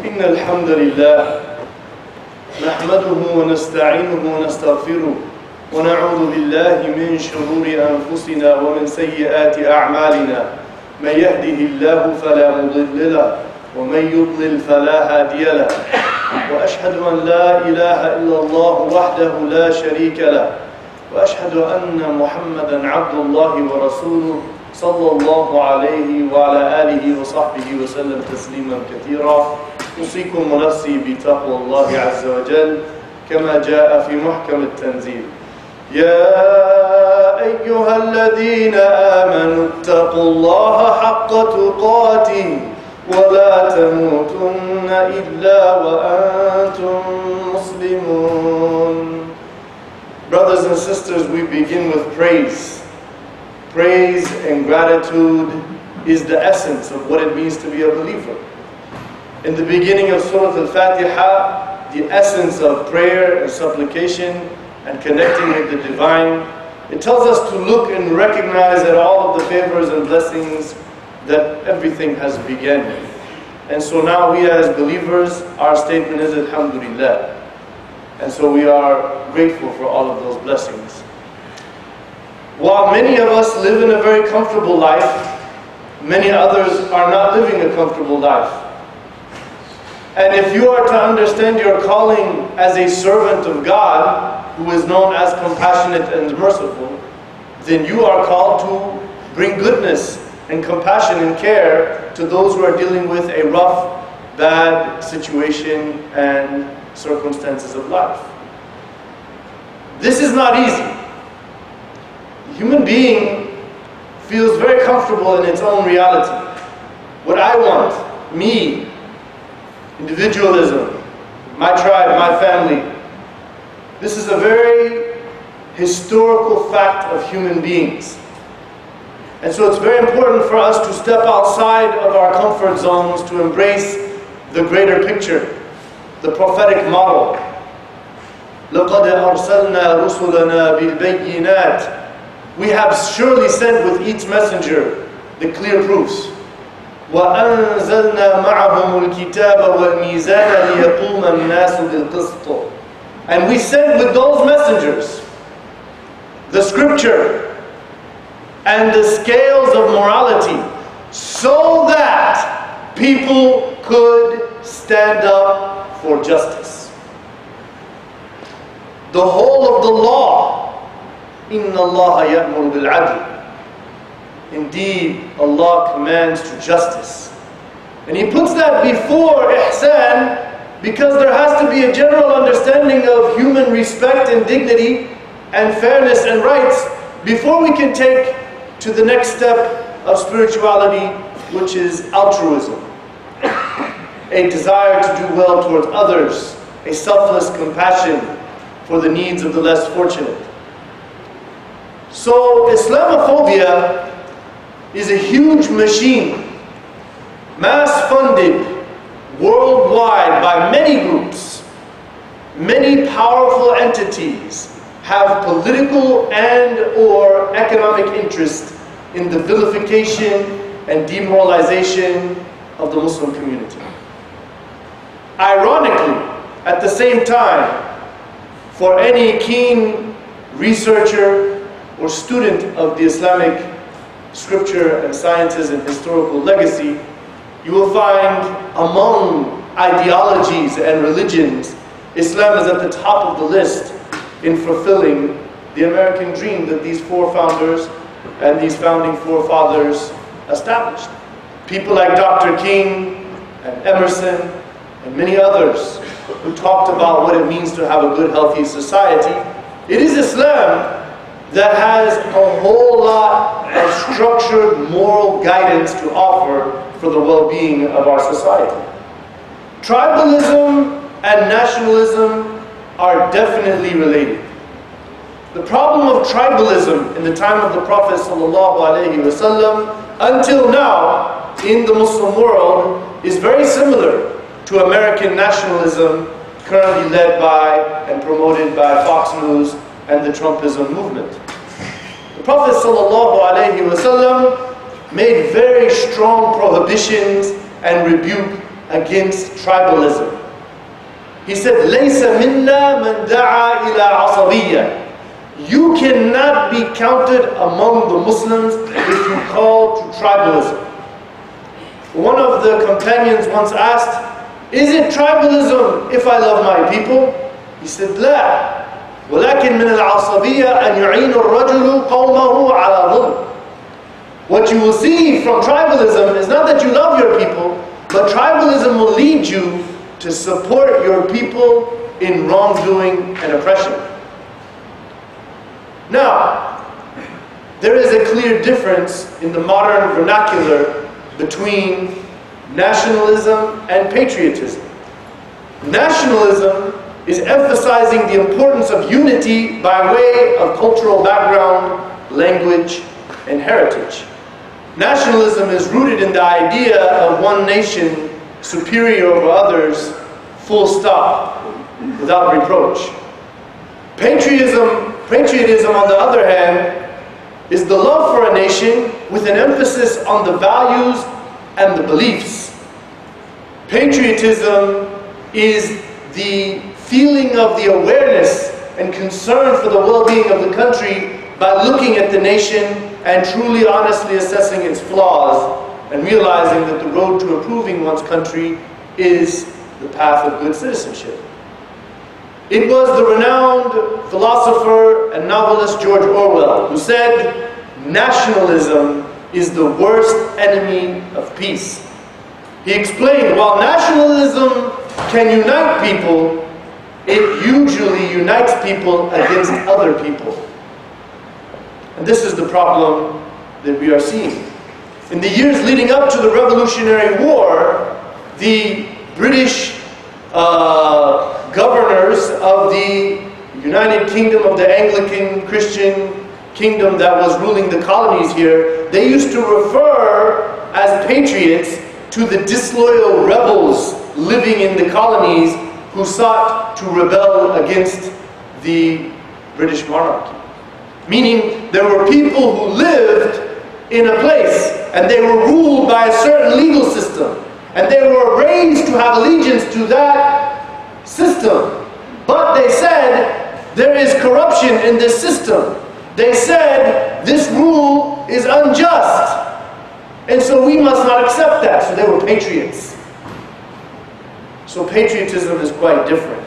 إن الحمد لله نحمده ونستعينه ونستغفره ونعوذ بالله من شرور أنفسنا ومن سيئات أعمالنا من يهده الله فلا مضل له ومن يضلل فلا هادي له وأشهد أن لا إله إلا الله وحده لا شريك له وأشهد أن محمدًا عبد الله ورسوله صلى الله عليه وعلى آله وصحبه وسلم تسليما كثيرا. أوصيكم ونفسي بتقوى الله عز وجل كما جاء في محكم التنزيل. يا أيها الذين آمنوا اتقوا الله حق تقاته ولا تموتن إلا وأنتم مسلمون. Brothers and sisters, we begin with praise. Praise and gratitude is the essence of what it means to be a believer. In the beginning of Surah Al-Fatiha, the essence of prayer and supplication and connecting with the divine, it tells us to look and recognize that all of the favors and blessings, that everything has begun. And so now we as believers, our statement is Alhamdulillah. And so we are grateful for all of those blessings. While many of us live in a very comfortable life, many others are not living a comfortable life. And if you are to understand your calling as a servant of God, who is known as compassionate and merciful, then you are called to bring goodness and compassion and care to those who are dealing with a rough, bad situation and circumstances of life. This is not easy. The human being feels very comfortable in its own reality. What I want, me, individualism, my tribe, my family. This is a very historical fact of human beings. And so it's very important for us to step outside of our comfort zones to embrace the greater picture, the prophetic model. لَقَدْ أَرْسَلْنَا رُسُلَنَا بِالْبَيِّنَاتِ. We have surely sent with each messenger the clear proofs. وَأَنزَلْنَا مَعَهُمُ الْكِتَابَ وَالْمِيزَانَ لِيَقُومَ النَّاسُ بِالْقِسْطِ. And we sent with those messengers the scripture and the scales of morality so that people could stand up for justice. The whole of the law, إِنَّ اللَّهَ يَأْمُرُ بِالْعَدْلِ. Indeed, Allah commands to justice. And He puts that before ihsan because there has to be a general understanding of human respect and dignity and fairness and rights before we can take to the next step of spirituality, which is altruism. A desire to do well towards others, a selfless compassion for the needs of the less fortunate. So Islamophobia is a huge machine, mass-funded worldwide by many groups. Many powerful entities have political and or economic interest in the vilification and demoralization of the Muslim community. Ironically, at the same time, for any keen researcher or student of the Islamic scripture and sciences and historical legacy, you will find among ideologies and religions, Islam is at the top of the list in fulfilling the American dream that these four founders and these founding forefathers established. People like Dr. King and Emerson and many others who talked about what it means to have a good, healthy society. It is Islam that has a whole lot of structured moral guidance to offer for the well-being of our society. Tribalism and nationalism are definitely related. The problem of tribalism in the time of the Prophet ﷺ until now in the Muslim world is very similar to American nationalism currently led by and promoted by Fox News and the Trumpism movement. The Prophet ﷺ made very strong prohibitions and rebuked against tribalism. He said, لَيْسَ مِنَّا مَنْ دَعَى إِلَىٰ عَصَبِيَّةٍ. You cannot be counted among the Muslims if you call to tribalism. One of the companions once asked, is it tribalism if I love my people? He said, لا. ولكن من العصبية أن يعين الرجل قومه على ظلم. What you will see from tribalism is not that you love your people, but tribalism will lead you to support your people in wrongdoing and oppression. Now, there is a clear difference in the modern vernacular between nationalism and patriotism. Nationalism is emphasizing the importance of unity by way of cultural background, language, and heritage. Nationalism is rooted in the idea of one nation superior over others, full stop, without reproach. Patriotism, on the other hand, is the love for a nation with an emphasis on the values and the beliefs. Patriotism is the feeling of the awareness and concern for the well-being of the country by looking at the nation and truly honestly assessing its flaws and realizing that the road to improving one's country is the path of good citizenship. It was the renowned philosopher and novelist George Orwell who said, nationalism is the worst enemy of peace. He explained, while nationalism can unite people, it usually unites people against other people. And this is the problem that we are seeing. In the years leading up to the Revolutionary War, the British governors of the United Kingdom of the Anglican Christian kingdom that was ruling the colonies here, they used to refer as patriots to the disloyal rebels living in the colonies who sought to rebel against the British monarchy. Meaning there were people who lived in a place and they were ruled by a certain legal system and they were raised to have allegiance to that system. But they said there is corruption in this system. They said this rule is unjust and so we must not accept that. So they were patriots. So patriotism is quite different.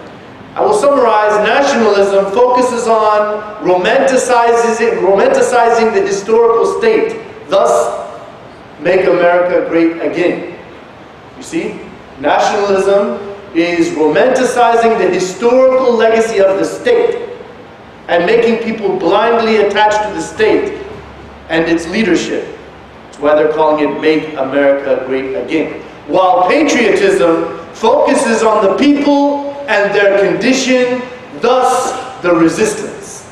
I will summarize. Nationalism focuses on romanticizing the historical state, thus make America great again. You see, nationalism is romanticizing the historical legacy of the state and making people blindly attached to the state and its leadership. That's why they're calling it Make America Great Again. While patriotism focuses on the people and their condition, thus the resistance.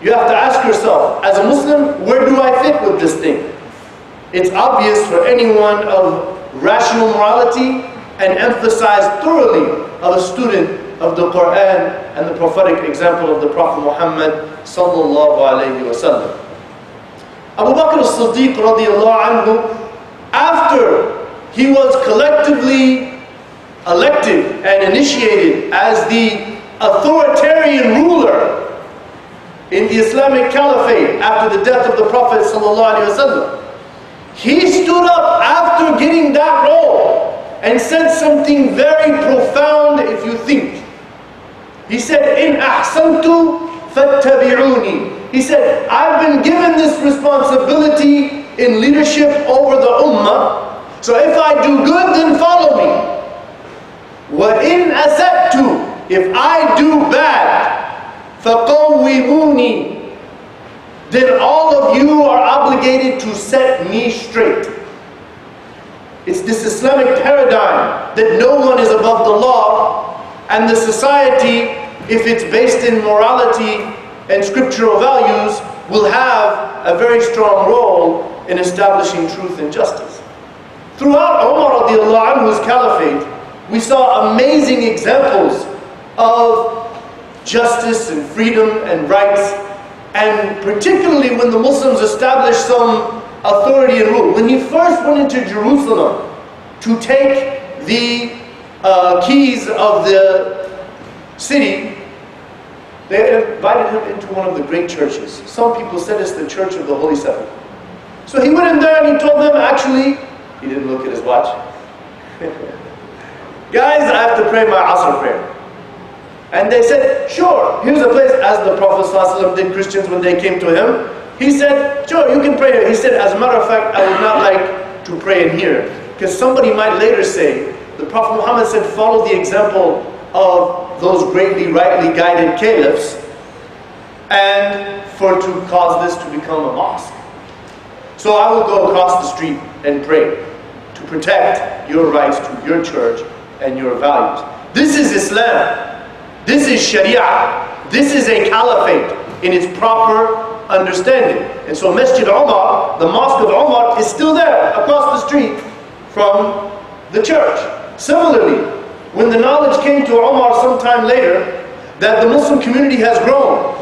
You have to ask yourself, as a Muslim, where do I fit with this thing? It's obvious for anyone of rational morality and emphasized thoroughly of a student of the Quran and the prophetic example of the Prophet Muhammad sallallahu alayhi wa sallam. Abu Bakr as-Siddiq radiallahu anhu, after he was collectively elected and initiated as the authoritarian ruler in the Islamic Caliphate after the death of the Prophet ﷺ, he stood up after getting that role and said something very profound if you think. He said, "In ahsantu fattabi'uni." He said, I've been given this responsibility in leadership over the ummah, so if I do good, then follow me. وَإِنْ أَسَأْتُ, if I do bad, فَقَوِّمُونِي, then all of you are obligated to set me straight. It's this Islamic paradigm that no one is above the law, and the society, if it's based in morality and scriptural values, will have a very strong role in establishing truth and justice. Throughout Umar radiallahu anhu's caliphate, we saw amazing examples of justice and freedom and rights, and particularly when the Muslims established some authority and rule. When he first went into Jerusalem to take the keys of the city, they invited him into one of the great churches. Some people said it's the Church of the Holy Seven. So he went in there and he told them, actually, he didn't look at his watch. Guys, I have to pray my Asr prayer. And they said, sure, here's a place, as the Prophet ﷺ did Christians when they came to him. He said, sure, you can pray here. He said, as a matter of fact, I would not like to pray in here. Because somebody might later say, the Prophet Muhammad said, follow the example of those greatly, rightly guided caliphs, and to cause this to become a mosque. So I will go across the street and pray to protect your rights to your church and your values. This is Islam. This is Sharia. This is a caliphate in its proper understanding. And so Masjid Umar, the Mosque of Umar, is still there across the street from the church. Similarly, when the knowledge came to Umar sometime later that the Muslim community has grown,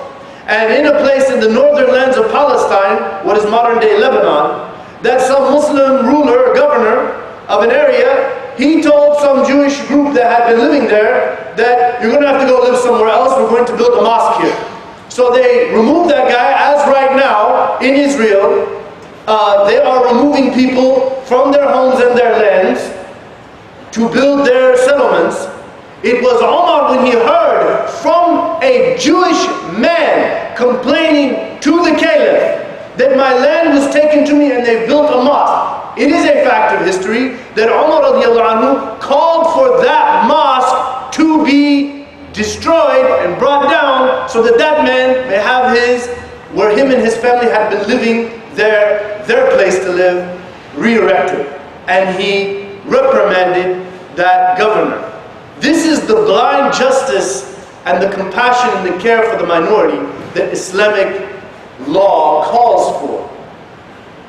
and in a place in the northern lands of Palestine, what is modern day Lebanon, that some Muslim ruler, governor of an area, he told some Jewish group that had been living there that you're going to have to go live somewhere else, we're going to build a mosque here. So they removed that guy, as right now in Israel, they are removing people from their homes and their lands to build their settlements. It was Umar when he heard from a Jewish man complaining to the caliph that my land was taken to me and they built a mosque. It is a fact of history that Umar radiallahu anhu called for that mosque to be destroyed and brought down so that that man may have his, where him and his family had been living, their place to live, re-erected. And he reprimanded that governor. This is the blind justice and the compassion and the care for the minority that Islamic law calls for.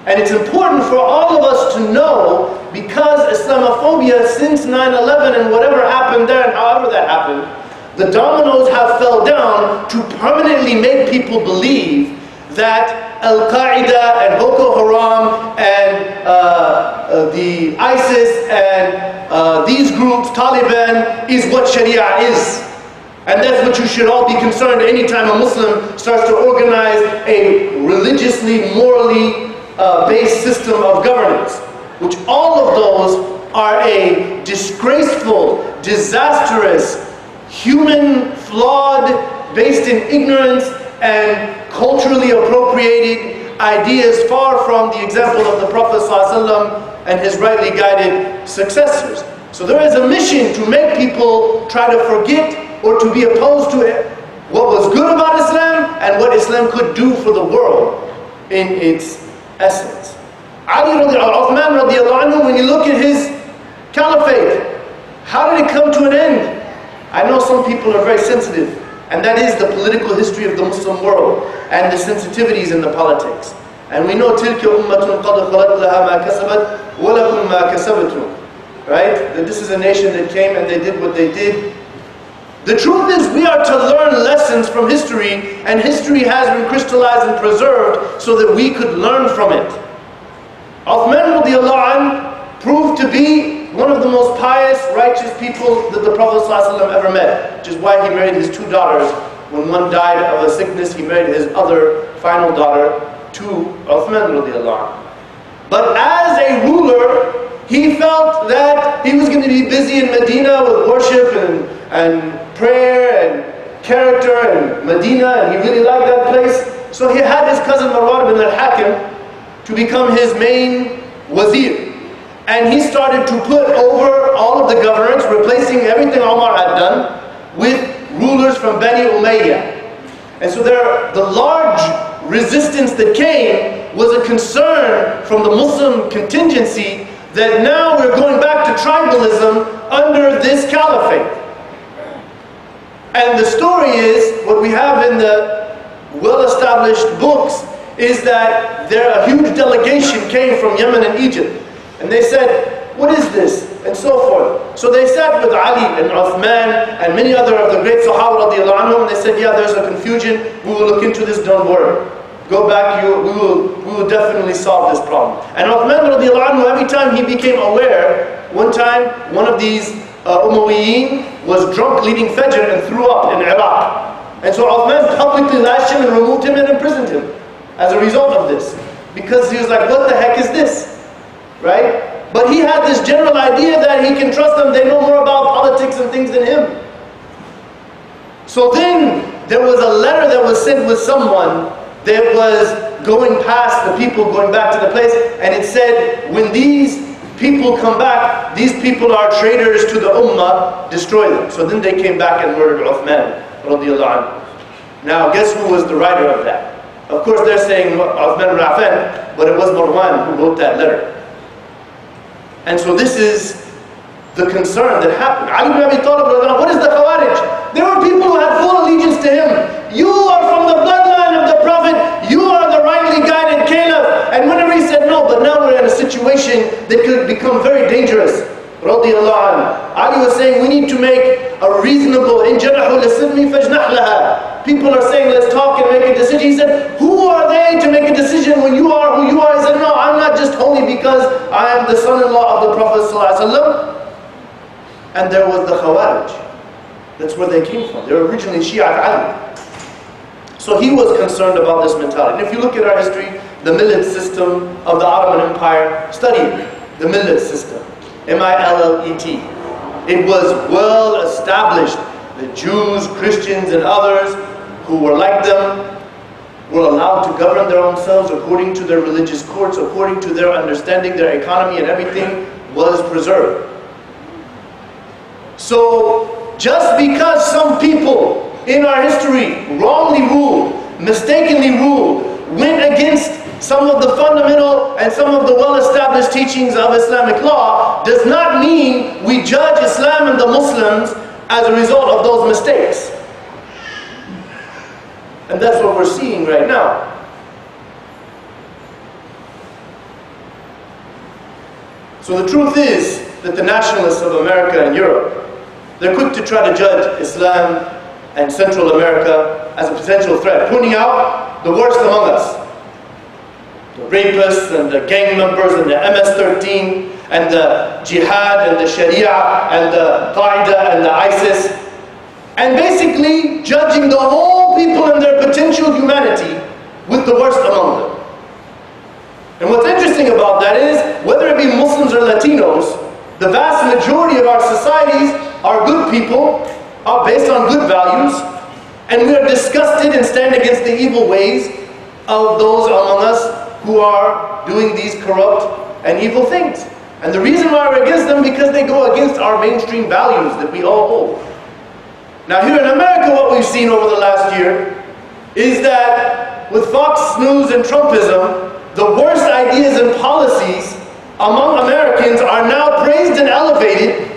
And it's important for all of us to know, because Islamophobia since 9/11 and whatever happened there and however that happened, the dominoes have fell down to permanently make people believe that Al-Qaeda and Boko Haram and the ISIS and these groups, Taliban, is what Sharia is. And that's what you should all be concerned anytime a Muslim starts to organize a religiously, morally based system of governance, which all of those are a disgraceful, disastrous, human, flawed, based in ignorance and culturally appropriated ideas, far from the example of the Prophet ﷺ and his rightly guided successors. So there is a mission to make people try to forget or to be opposed to it, what was good about Islam and what Islam could do for the world in its essence. Uthman radiallahu anhu, when you look at his caliphate, how did it come to an end? I know some people are very sensitive, and that is the political history of the Muslim world and the sensitivities in the politics. And we know تِلْكَ أُمَّةٌ قَدْ خَلَتْ لَهَا مَا كَسَبَتْ وَلَكُمْ مَا كَسَبْتُمْ. Right? That this is a nation that came and they did what they did. The truth is, we are to learn lessons from history, and history has been crystallized and preserved so that we could learn from it. Uthman radiallahu anh proved to be one of the most pious, righteous people that the Prophet ﷺ ever met, which is why he married his two daughters. When one died of a sickness, he married his other final daughter to Uthman radiallahu anh. But as a ruler, he felt that he was going to be busy in Medina with worship and prayer and character and Medina, and he really liked that place. So he had his cousin Marwan ibn al-Hakim to become his main wazir. And he started to put over all of the governance, replacing everything Umar had done with rulers from Bani Umayyah. And so the large resistance that came was a concern from the Muslim contingency that now we're going back to tribalism under this caliphate. And the story is, what we have in the well-established books, is that a huge delegation came from Yemen and Egypt. And they said, what is this? And so forth. So they sat with Ali and Uthman and many other of the great Sahaba radiallahu anhum, and they said, yeah, there's a confusion, we will look into this, don't worry. Go back, we will definitely solve this problem. And Uthman radiallahu anhu, every time he became aware one time one of these Umayyin was drunk leading Fajr and threw up in Iraq. And so Uthman publicly lashed him and removed him and imprisoned him as a result of this. Because he was like, what the heck is this? Right? But he had this general idea that he can trust them, they know more about politics and things than him. So then there was a letter that was sent with someone that was going past the people, going back to the place, and it said, when these people come back, these people are traitors to the ummah, destroy them. So then they came back and murdered Uthman radiallahu anhu. Now guess who was the writer of that? Of course they're saying Uthman ibn Affan, but it was Marwan who wrote that letter. And so this is the concern that happened. Ali ibn Abi Talib, what is the Khawarij? There were people who had full allegiance to him. You are from the bloodline of the Prophet. You are the rightly guided caliph. And whenever he said no, but now we're in a situation that could become very dangerous. Radiallahu anhu. Ali was saying we need to make a reasonable, in janahu lisilmi fajnah laha. People are saying let's talk and make a decision. He said, who are they to make a decision when you are who you are? He said, no, I'm not just holy because I am the son-in-law of the Prophet sallallahu alaihi wasallam. And there was the Khawarij. That's where they came from. They were originally Shi'at Ali. So he was concerned about this mentality. And if you look at our history, the millet system of the Ottoman Empire, study the millet system. M-I-L-L-E-T. It was well established that Jews, Christians, and others who were like them were allowed to govern their own selves according to their religious courts, according to their understanding, their economy, and everything was preserved. So, just because some people in our history wrongly ruled, mistakenly ruled, went against some of the fundamental and some of the well-established teachings of Islamic law, does not mean we judge Islam and the Muslims as a result of those mistakes. And that's what we're seeing right now. So the truth is that the nationalists of America and Europe, they're quick to try to judge Islam and Central America as a potential threat, pointing out the worst among us. The rapists and the gang members and the MS-13 and the jihad and the Sharia and the Qaeda and the ISIS. And basically judging the whole people and their potential humanity with the worst among them. And what's interesting about that is, whether it be Muslims or Latinos, the vast majority of our societies are good people, are based on good values, and we are disgusted and stand against the evil ways of those among us who are doing these corrupt and evil things. And the reason why we're against them, because they go against our mainstream values that we all hold. Now here in America, what we've seen over the last year is that with Fox News and Trumpism, the worst ideas and policies among Americans are now praised and elevated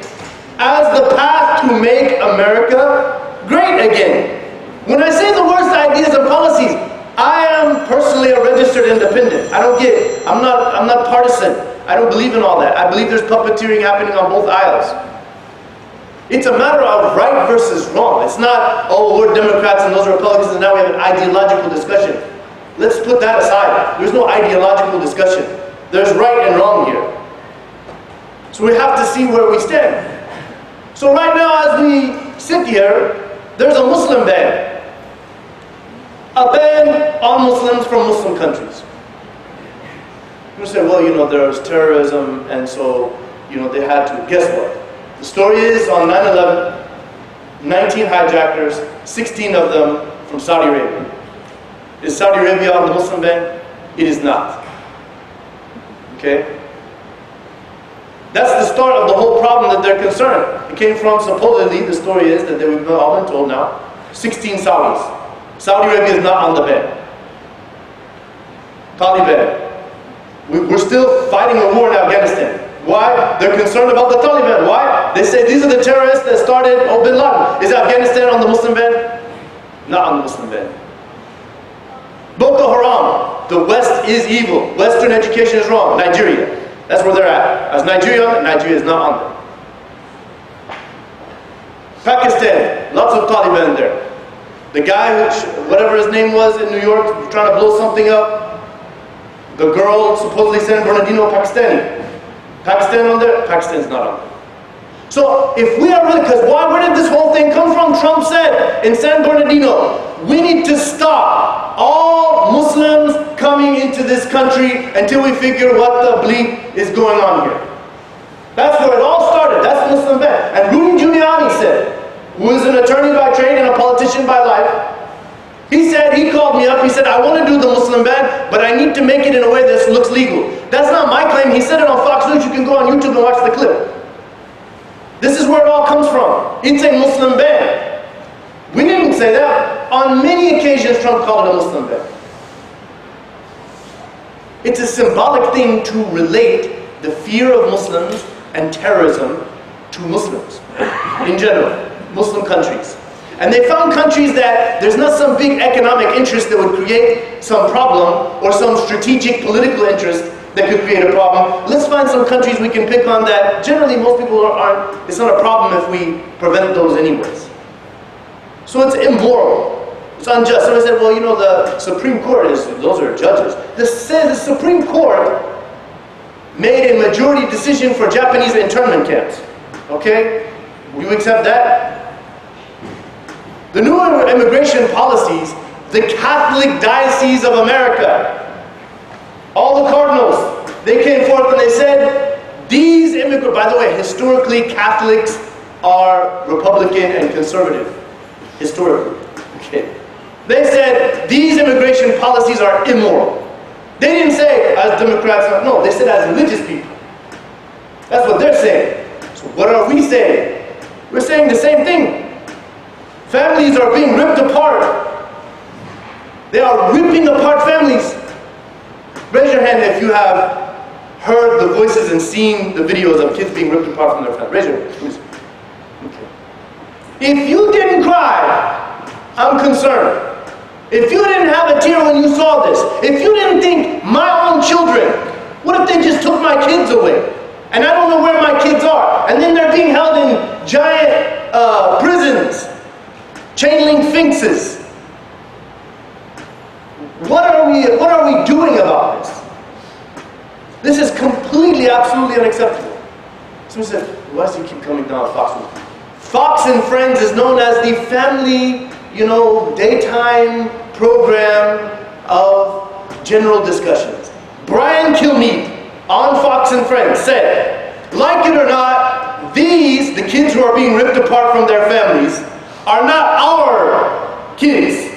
as the path to make America great again. When I say the worst ideas and policies, I am personally a registered independent. I'm not partisan. I don't believe in all that. I believe there's puppeteering happening on both aisles. It's a matter of right versus wrong. It's not, oh, we're Democrats and those are Republicans and now we have an ideological discussion. Let's put that aside. There's no ideological discussion. There's right and wrong here. So we have to see where we stand. So right now as we sit here, there's a Muslim ban. A ban on Muslims from Muslim countries. You say, well, you know, there's terrorism and so, you know, they had to. Guess what? The story is on 9/11, 19 hijackers, 16 of them from Saudi Arabia. Is Saudi Arabia on the Muslim ban? It is not. Okay? That's the start of the whole problem that they're concerned. It came from, supposedly, the story is that we've all been told now, 16 Saudis. Saudi Arabia is not on the ban. Taliban. We're still fighting a war in Afghanistan. Why? They're concerned about the Taliban. Why? They say these are the terrorists that started Bin Laden. Is Afghanistan on the Muslim ban? Not on the Muslim ban. Boko Haram. The West is evil. Western education is wrong. Nigeria. That's where they're at. As Nigeria, Nigeria is not on them. Pakistan. Lots of Taliban there. The guy, whatever his name was in New York, trying to blow something up. The girl supposedly San Bernardino, Pakistani. Pakistan on there? Pakistan's not on there. So if we are really, because where did this whole thing come from? Trump said in San Bernardino, we need to stop all Muslims coming into this country until we figure what the bleep is going on here. That's where it all started. That's Muslim ban. And Rudy Giuliani said, who is an attorney by trade and a politician by life, he said, he called me up, he said, I want to do the Muslim ban, but I need to make it in a way that looks legal. That's not my claim. He said it on Fox News. You can go on YouTube and watch the clip. This is where it all comes from. It's a Muslim ban. We didn't say that. On many occasions, Trump called it a Muslim ban. It's a symbolic thing to relate the fear of Muslims and terrorism to Muslims in general, Muslim countries. And they found countries that there's not some big economic interest that would create some problem or some strategic political interest that could create a problem. Let's find some countries we can pick on that generally most people aren't, it's not a problem if we prevent those anyways. So it's immoral. It's unjust. Somebody said, well, you know, the Supreme Court those are judges. The Supreme Court made a majority decision for Japanese internment camps. Okay? Will you accept that? The new immigration policies, the Catholic Diocese of America, all the cardinals, they came forth and they said, these immigrants, by the way, historically Catholics are Republican and conservative. Historically. Okay. They said, these immigration policies are immoral. They didn't say, as Democrats, no, they said as religious people. That's what they're saying. So what are we saying? We're saying the same thing. Families are being ripped apart. They are ripping apart families. Raise your hand if you have heard the voices and seen the videos of kids being ripped apart from their families. Raise your hand, please. Okay. If you didn't cry, I'm concerned. If you didn't have a tear when you saw this, if you didn't think, my own children, what if they just took my kids away? And I don't know where my kids are. And then they're being held in giant prisons, chain link fences. What are we doing about this? This is completely, absolutely unacceptable. Someone said, why does he keep coming down Fox News? Fox and Friends is known as the family, daytime program of general discussions. Brian Kilmeade on Fox and Friends said, like it or not, the kids who are being ripped apart from their families, are not our kids.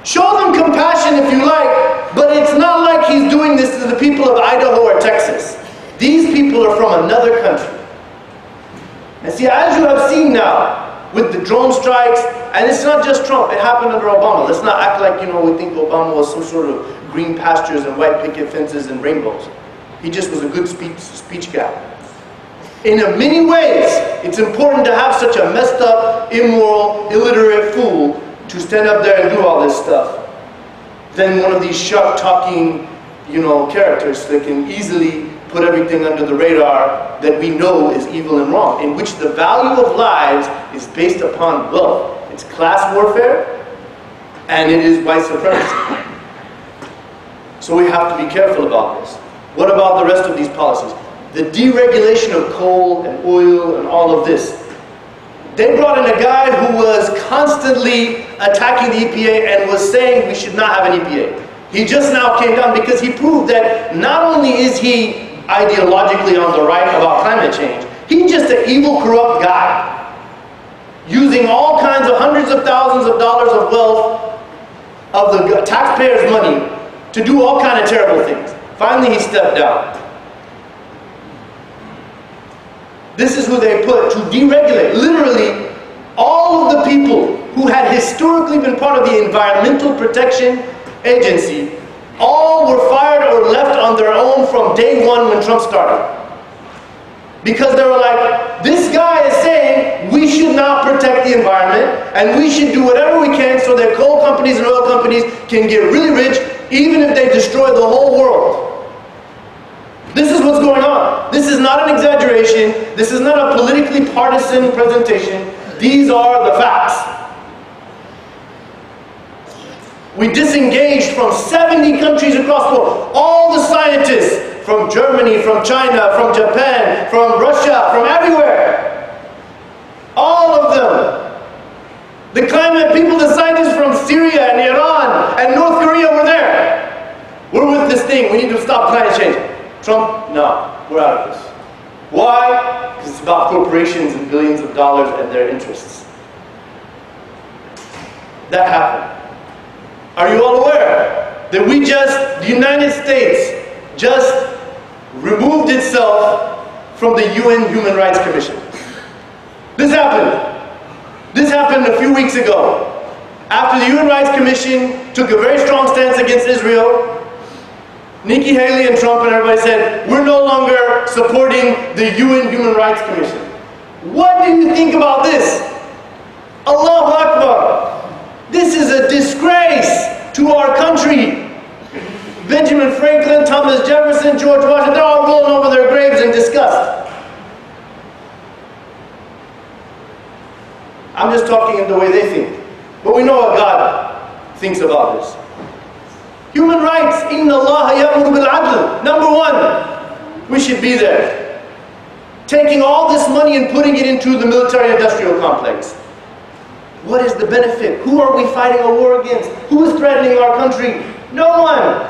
Show them compassion if you like, but it's not like he's doing this to the people of Idaho or Texas. These people are from another country. And see, as you have seen now, with the drone strikes, and it's not just Trump, it happened under Obama. Let's not act like, we think Obama was some sort of green pastures and white picket fences and rainbows. He just was a good speech guy. In many ways, it's important to have such a messed up, immoral, illiterate fool to stand up there and do all this stuff than one of these sharp-talking, characters that can easily put everything under the radar that we know is evil and wrong, in which the value of lives is based upon wealth. It's class warfare, and it is white supremacy. So we have to be careful about this. What about the rest of these policies? The deregulation of coal and oil and all of this. They brought in a guy who was constantly attacking the EPA and was saying we should not have an EPA. He just now came down because he proved that not only is he ideologically on the right about climate change, he's just an evil, corrupt guy. Using all kinds of hundreds of thousands of dollars of wealth of the taxpayers' money to do all kinds of terrible things. Finally, he stepped down. This is who they put to deregulate. Literally, all of the people who had historically been part of the Environmental Protection Agency, all were fired or left on their own from day one when Trump started. Because they were like, this guy is saying we should not protect the environment and we should do whatever we can so that coal companies and oil companies can get really rich even if they destroy the whole world. This is what's going on. This is not an exaggeration. This is not a politically partisan presentation. These are the facts. We disengaged from 70 countries across the world. All the scientists from Germany, from China, from Japan, from Russia, from everywhere. All of them. The climate people, the scientists from Syria and Iran and North Korea were there. We're with this thing. We need to stop climate change. Trump, no, we're out of this. Why? Because it's about corporations and billions of dollars and their interests. That happened. Are you all aware that the United States just removed itself from the UN Human Rights Commission? This happened. This happened a few weeks ago. After the Human Rights Commission took a very strong stance against Israel, Nikki Haley and Trump and everybody said, we're no longer supporting the UN Human Rights Commission. What do you think about this? Allahu Akbar. This is a disgrace to our country. Benjamin Franklin, Thomas Jefferson, George Washington, they're all rolling over their graves in disgust. I'm just talking in the way they think. But we know what God thinks about this. Human rights, inna Allah ya'muru bil adl. Number one, we should be there. Taking all this money and putting it into the military-industrial complex. What is the benefit? Who are we fighting a war against? Who is threatening our country? No one.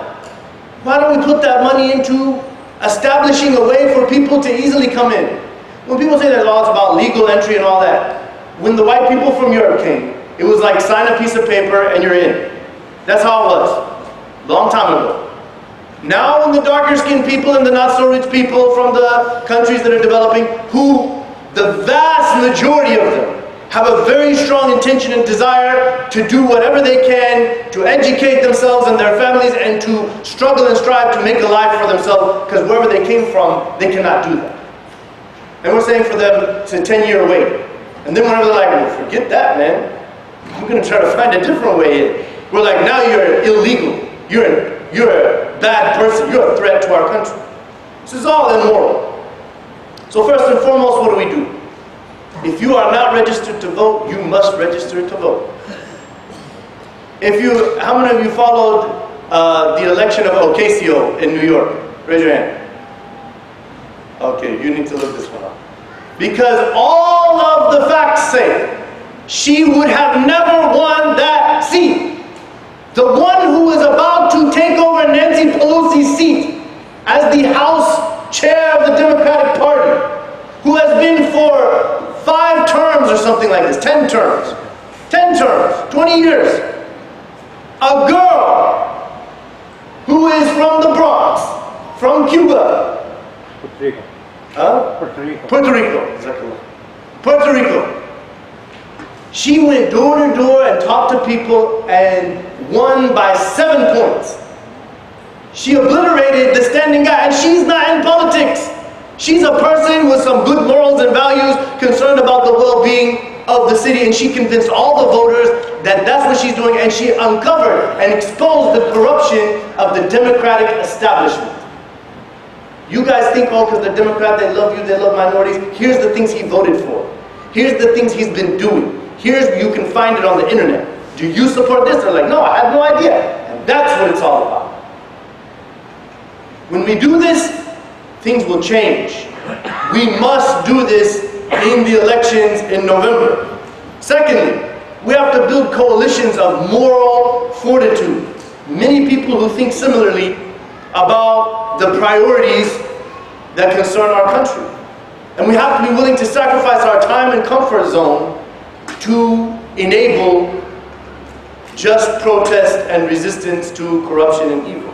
Why don't we put that money into establishing a way for people to easily come in? When people say that laws about legal entry and all that, when the white people from Europe came, it was like sign a piece of paper and you're in. That's how it was. Long time ago. Now when the darker skinned people and the not so rich people from the countries that are developing, who the vast majority of them have a very strong intention and desire to do whatever they can to educate themselves and their families and to struggle and strive to make a life for themselves, because wherever they came from, they cannot do that. And we're saying for them, it's a 10-year wait. And then whenever they're like, well, forget that, man. I'm going to try to find a different way in. We're like, now you're illegal. You're a bad person. You're a threat to our country. This is all immoral. So first and foremost, what do? If you are not registered to vote, you must register to vote. How many of you followed the election of Ocasio in New York? Raise your hand. Okay, you need to look this one up. Because all of the facts say she would have never won that seat. The one who is about to take over Nancy Pelosi's seat as the House chair of the Democratic Party, who has been for 5 terms or something like this, 10 terms, 20 years. A girl who is from the Bronx, from Cuba. Puerto Rico. Huh? Puerto Rico. Puerto Rico, exactly. Puerto Rico. She went door to door and talked to people and won by 7 points. She obliterated the standing guy, and she's not in politics. She's a person with some good morals and values, concerned about the well-being of the city, and she convinced all the voters that that's what she's doing, and she uncovered and exposed the corruption of the Democratic establishment. You guys think, oh, because they're Democrat, they love you, they love minorities. Here's the things he voted for. Here's the things he's been doing. You can find it on the internet. Do you support this? They're like, no, I have no idea. And that's what it's all about. When we do this, things will change. We must do this in the elections in November. Secondly, we have to build coalitions of moral fortitude. Many people who think similarly about the priorities that concern our country. And we have to be willing to sacrifice our time and comfort zone to enable just protest and resistance to corruption and evil.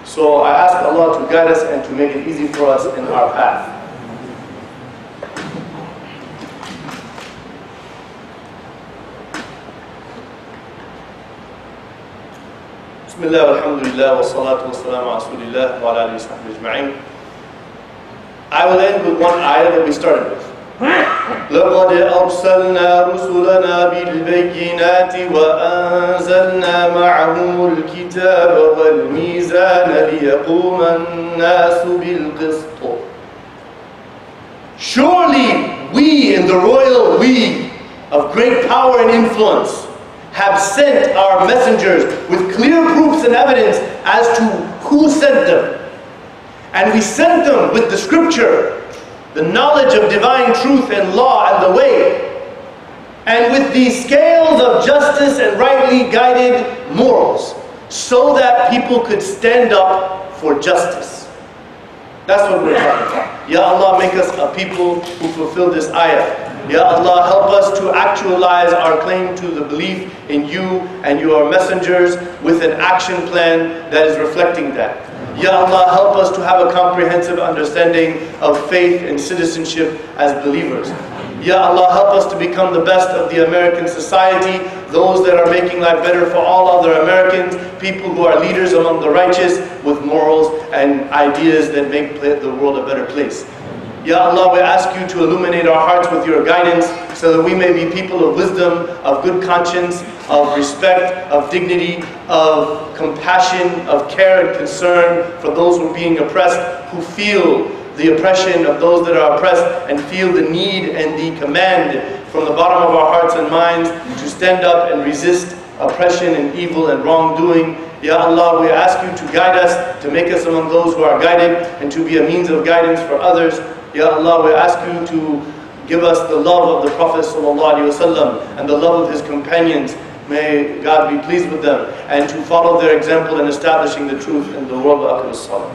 So I ask Allah to guide us and to make it easy for us in our path. Bismillah, alhamdulillah, wa salatu wa salam ala rasulillah wa ala alihi wa sahbihi ajma'in. I will end with one ayah that we started with. لَقَدْ أَرْسَلْنَا رُسُلَنَا بِالْبَيِّنَاتِ وَأَنزَلْنَا مَعَهُمُ الْكِتَابَ وَالْمِيزَانَ لِيَقُومَ النَّاسُ بِالْقِسْطِ. Surely we in the royal we of great power and influence have sent our messengers with clear proofs and evidence as to who sent them And we sent them with the scripture, the knowledge of divine truth and law and the way, and with the scales of justice and rightly guided morals, so that people could stand up for justice. That's what we're talking about. Ya Allah, make us a people who fulfill this ayah. Ya Allah, help us to actualize our claim to the belief in you and your messengers with an action plan that is reflecting that. Ya Allah, help us to have a comprehensive understanding of faith and citizenship as believers. Ya Allah, help us to become the best of the American society, those that are making life better for all other Americans, people who are leaders among the righteous with morals and ideas that make the world a better place. Ya Allah, we ask you to illuminate our hearts with your guidance so that we may be people of wisdom, of good conscience, of respect, of dignity, of compassion, of care and concern for those who are being oppressed, who feel the oppression of those that are oppressed and feel the need and the command from the bottom of our hearts and minds to stand up and resist oppression and evil and wrongdoing. Ya Allah, we ask you to guide us, to make us among those who are guided and to be a means of guidance for others. Ya Allah, we ask you to give us the love of the Prophet ﷺ and the love of his companions. May God be pleased with them, and to follow their example in establishing the truth in the world of Salam.